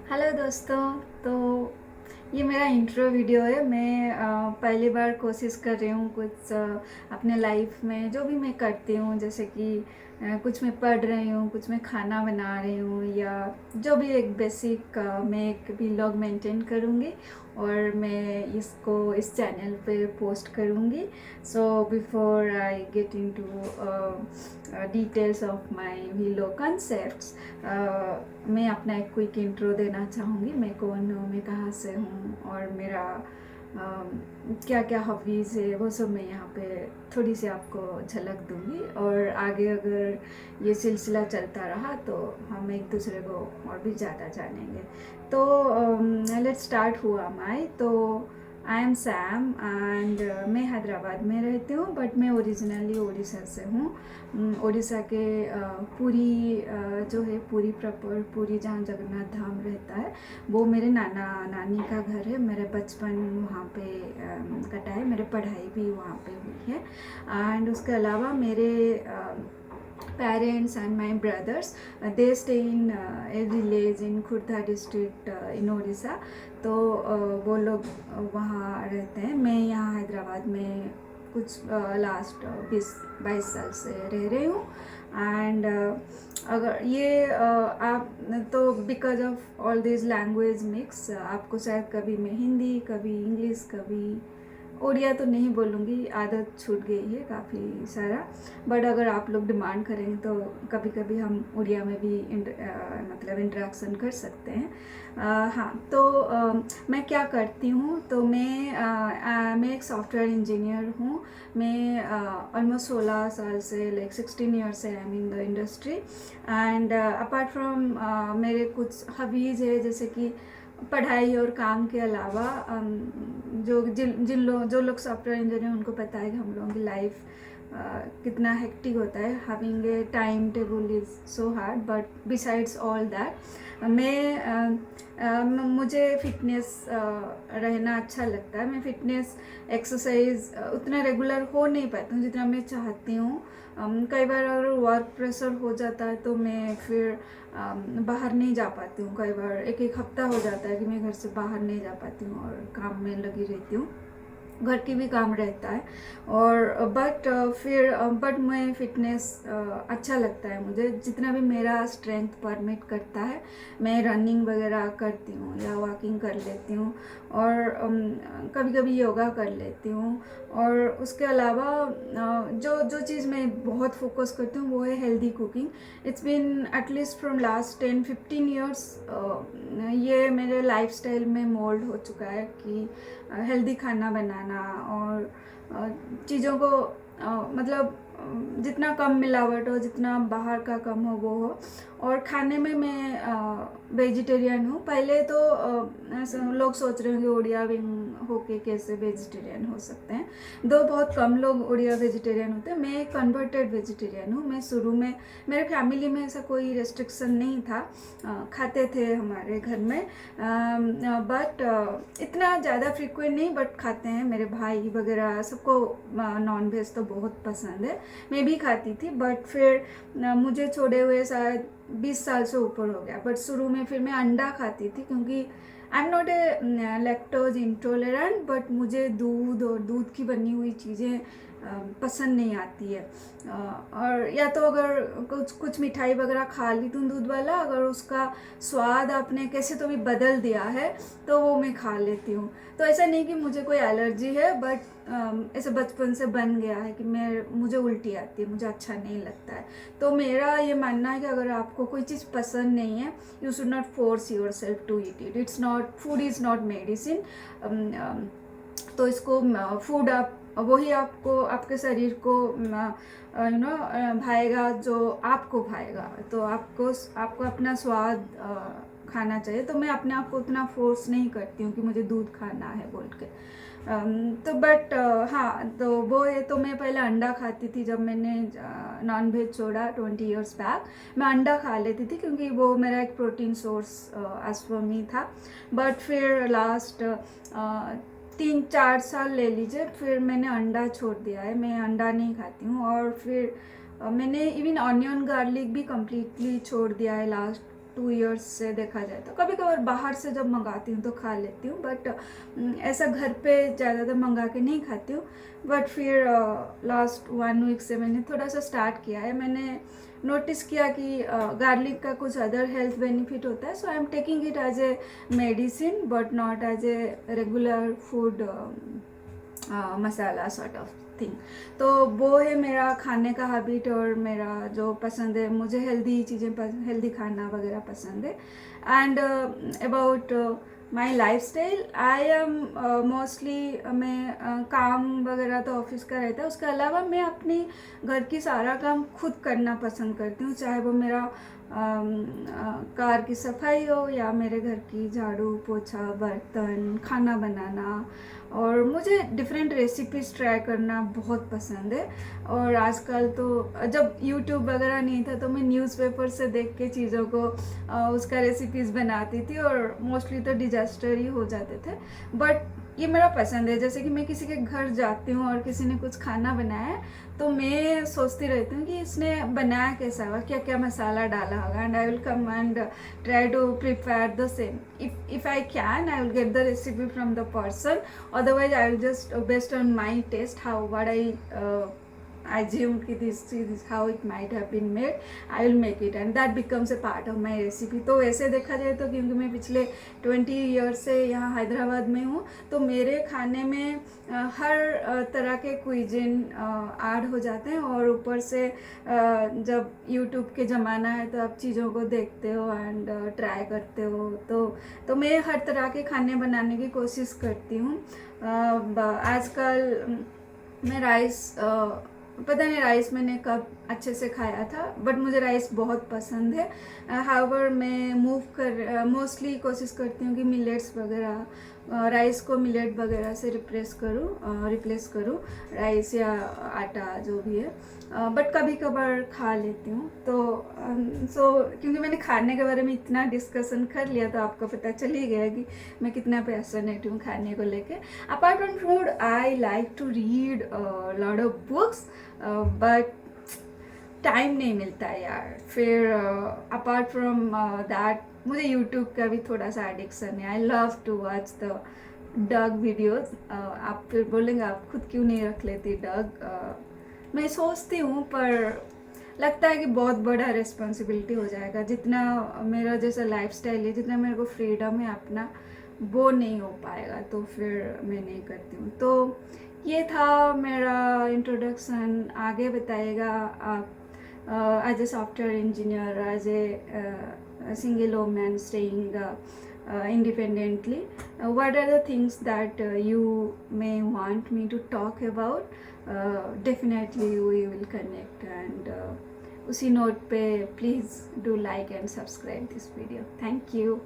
Hello दोस्तों। तो ये मेरा इंट्रो वीडियो है। मैं पहली बार कोशिश कर रही हूँ कुछ अपने लाइफ में जो भी मैं करती हूँ, जैसे कि कुछ मैं पढ़ रही हूँ, कुछ मैं खाना बना रही हूँ, या जो भी एक बेसिक मैं एक व्लॉग मेंटेन करूँगी और मैं इसको इस चैनल पे पोस्ट करूँगी। So before I get into details of my vlog concepts, मैं अपना एक क्विक इंट्रो देना चाहूँगी। मैं कौन हूँ, मैं कहाँ से हूँ, और मेरा क्या क्या हॉबीज़ है, वो सब मैं यहाँ पे थोड़ी सी आपको झलक दूँगी। और आगे अगर ये सिलसिला चलता रहा तो हम एक दूसरे को और भी ज़्यादा जानेंगे। तो लेट्स स्टार्ट हुआ माई। तो आई एम सैम एंड मैं हैदराबाद में रहती हूँ, बट मैं ओरिजिनली उड़ीसा से हूँ। उड़ीसा के पुरी जो है, पुरी प्रॉपर, पुरी जहाँ जगन्नाथ धाम रहता है, वो मेरे नाना नानी का घर है। मेरे बचपन वहाँ पे कटा है, मेरी पढ़ाई भी वहाँ पे हुई है। एंड उसके अलावा मेरे parents and my brothers, they stay in a village in Khurda district in Orissa. तो वो लोग वहाँ रहते हैं। मैं यहाँ हैदराबाद में कुछ लास्ट 20-22 साल से रह रही हूँ। एंड अगर ये आप तो because of all this language mix, आपको शायद कभी मैं हिंदी, कभी इंग्लिश, कभी उड़िया तो नहीं बोलूँगी, आदत छूट गई है काफ़ी सारा। बट अगर आप लोग डिमांड करेंगे तो कभी कभी हम उड़िया में भी मतलब इंटरेक्शन कर सकते हैं। हाँ, तो मैं क्या करती हूँ, तो मैं एक सॉफ्टवेयर इंजीनियर हूँ। मैं ऑलमोस्ट 16 साल से, लाइक 16 ईयर से I am in the industry. And apart from मेरे कुछ हॉबीज़ है, जैसे कि पढ़ाई और काम के अलावा जो लोग सॉफ्टवेयर इंजीनियर, उनको पता है कि हम लोगों की लाइफ कितना हेक्टिक होता है। Having a time table is so hard, but besides all that मुझे फिटनेस रहना अच्छा लगता है। मैं फिटनेस एक्सरसाइज उतना रेगुलर हो नहीं पाती हूँ जितना मैं चाहती हूँ। कई बार अगर वर्क प्रेशर हो जाता है तो मैं फिर बाहर नहीं जा पाती हूँ। कई बार एक एक हफ्ता हो जाता है कि मैं घर से बाहर नहीं जा पाती हूँ और काम में लगी रहती हूँ। घर की भी काम रहता है। और बट मैं फिटनेस अच्छा लगता है मुझे, जितना भी मेरा स्ट्रेंथ परमिट करता है मैं रनिंग वगैरह करती हूँ या वॉकिंग कर लेती हूँ, और कभी कभी योगा कर लेती हूँ। और उसके अलावा जो जो चीज़ मैं बहुत फोकस करती हूँ वो है healthy cooking. It's been at least from last 10-15 years, ये मेरे लाइफस्टाइल में मोल्ड हो चुका है कि हेल्दी खाना बनाना और चीज़ों को मतलब जितना कम मिलावट हो, जितना बाहर का कम हो वो हो। और खाने में मैं वेजिटेरियन हूँ। पहले तो ऐसे लोग सोच रहे होंगे उड़िया होके कैसे वेजिटेरियन हो सकते हैं, दो बहुत कम लोग उड़िया वेजिटेरियन होते हैं। मैं एक कन्वर्टेड वेजिटेरियन हूँ। मैं शुरू में, मेरे फैमिली में ऐसा कोई रेस्ट्रिक्शन नहीं था, खाते थे हमारे घर में, बट इतना ज़्यादा फ्रिक्वेंट नहीं, बट खाते हैं। मेरे भाई वगैरह सबको नॉन वेज तो बहुत पसंद है। मैं भी खाती थी, बट फिर मुझे छोड़े हुए शायद 20 साल से ऊपर हो गया। बट शुरू में फिर मैं अंडा खाती थी, क्योंकि I am not a lactose intolerant, but मुझे दूध और दूध की बनी हुई चीज़ें पसंद नहीं आती है। और या तो अगर कुछ मिठाई वगैरह खा ली तुम दूध वाला, अगर उसका स्वाद आपने कैसे तो भी बदल दिया है तो वो मैं खा लेती हूँ। तो ऐसा नहीं कि मुझे कोई एलर्जी है, बट ऐसे बचपन से बन गया है कि मुझे उल्टी आती है, मुझे अच्छा नहीं लगता है। तो मेरा ये मानना है कि अगर आपको कोई चीज़ पसंद नहीं है, you should not force yourself to eat it. It's not, food is not medicine. तो इसको फूड आप वही आपको, आपके शरीर को भाएगा जो आपको भाएगा। तो आपको अपना स्वाद खाना चाहिए। तो मैं अपने आप को उतना फोर्स नहीं करती हूँ कि मुझे दूध खाना है बोल के। तो बट हाँ, तो वो है। तो मैं पहले अंडा खाती थी, जब मैंने नॉन वेज छोड़ा 20 ईयर्स बैक, मैं अंडा खा लेती थी क्योंकि वो मेरा एक protein source as for me था। बट फिर लास्ट 3-4 साल ले लीजिए, फिर मैंने अंडा छोड़ दिया है। मैं अंडा नहीं खाती हूँ। और फिर मैंने इवन ऑनियन गार्लिक भी कम्प्लीटली छोड़ दिया है लास्ट 2 इयर्स से देखा जाए तो। कभी कभार बाहर से जब मंगाती हूँ तो खा लेती हूँ, बट ऐसा घर पे ज़्यादातर मंगा के नहीं खाती हूँ। बट फिर लास्ट 1 वीक से मैंने थोड़ा सा स्टार्ट किया है। मैंने नोटिस किया कि गार्लिक का कुछ अदर हेल्थ बेनिफिट होता है, so I am taking it as a medicine but not as a regular food masala sort of thing. तो वो है मेरा खाने का हैबिट और मेरा जो पसंद है, मुझे हेल्दी चीज़ें हेल्दी खाना वगैरह पसंद है। And about my life style, I am mostly मैं काम वगैरह तो ऑफिस का रहता है, उसके अलावा मैं अपनी घर की सारा काम खुद करना पसंद करती हूँ, चाहे वो मेरा कार की सफाई हो या मेरे घर की झाड़ू पोछा बर्तन खाना बनाना। और मुझे डिफरेंट रेसिपीज़ ट्राई करना बहुत पसंद है। और आजकल तो जब यूट्यूब वगैरह नहीं था तो मैं न्यूज़पेपर से देख के चीज़ों को उसका रेसिपीज़ बनाती थी और मोस्टली तो डिजास्टर ही हो जाते थे। बट ये मेरा पसंद है, जैसे कि मैं किसी के घर जाती हूँ और किसी ने कुछ खाना बनाया है तो मैं सोचती रहती हूँ कि इसने बनाया कैसा होगा, क्या क्या मसाला डाला होगा, and I will come and try to prepare the same. If I can, I will get the recipe from the person. Otherwise, I will just based on my taste, what I assume this is how it might have been made, I will make it and that becomes a part of my recipe. तो ऐसे देखा जाए तो क्योंकि मैं पिछले 20 years से यहाँ हैदराबाद में हूँ तो मेरे खाने में हर तरह के क्विजिन ऐड हो जाते हैं। और ऊपर से जब यूट्यूब के ज़माना है तो आप चीज़ों को देखते हो एंड ट्राई करते हो, तो मैं हर तरह के खाने बनाने की कोशिश करती हूँ। आजकल मैं राइस पता नहीं राइस मैंने कब अच्छे से खाया था, बट मुझे राइस बहुत पसंद है। हाउएवर मैं मोस्टली कोशिश करती हूँ कि मिलेट्स वगैरह राइस को मिलेट वगैरह से रिप्लेस करूँ राइस या आटा जो भी है, बट कभी कभार खा लेती हूँ। तो क्योंकि मैंने खाने के बारे में इतना डिस्कशन कर लिया तो आपको पता चल ही गया कि मैं कितना पैशनेट हूँ खाने को लेके। Apart from food I like to read lot of books, but time नहीं मिलता है यार। फिर अपार्ट फ्रॉम दैट मुझे यूट्यूब का भी थोड़ा सा एडिक्शन है। I love to watch the dog videos. आप फिर बोलेंगे आप खुद क्यों नहीं रख लेती डग? मैं सोचती हूँ पर लगता है कि बहुत बड़ा रिस्पॉन्सिबिलिटी हो जाएगा। जितना मेरा जैसा लाइफस्टाइल है, जितना मेरे को फ्रीडम है अपना, वो नहीं हो पाएगा, तो फिर मैं नहीं करती हूँ। तो ये था मेरा इंट्रोडक्शन। आगे बताइएगा आप as a software engineer, as a single woman staying independently, what are the things that you may want me to talk about? Definitely we will connect, and उसी नोट पे please do like and subscribe this video. Thank you.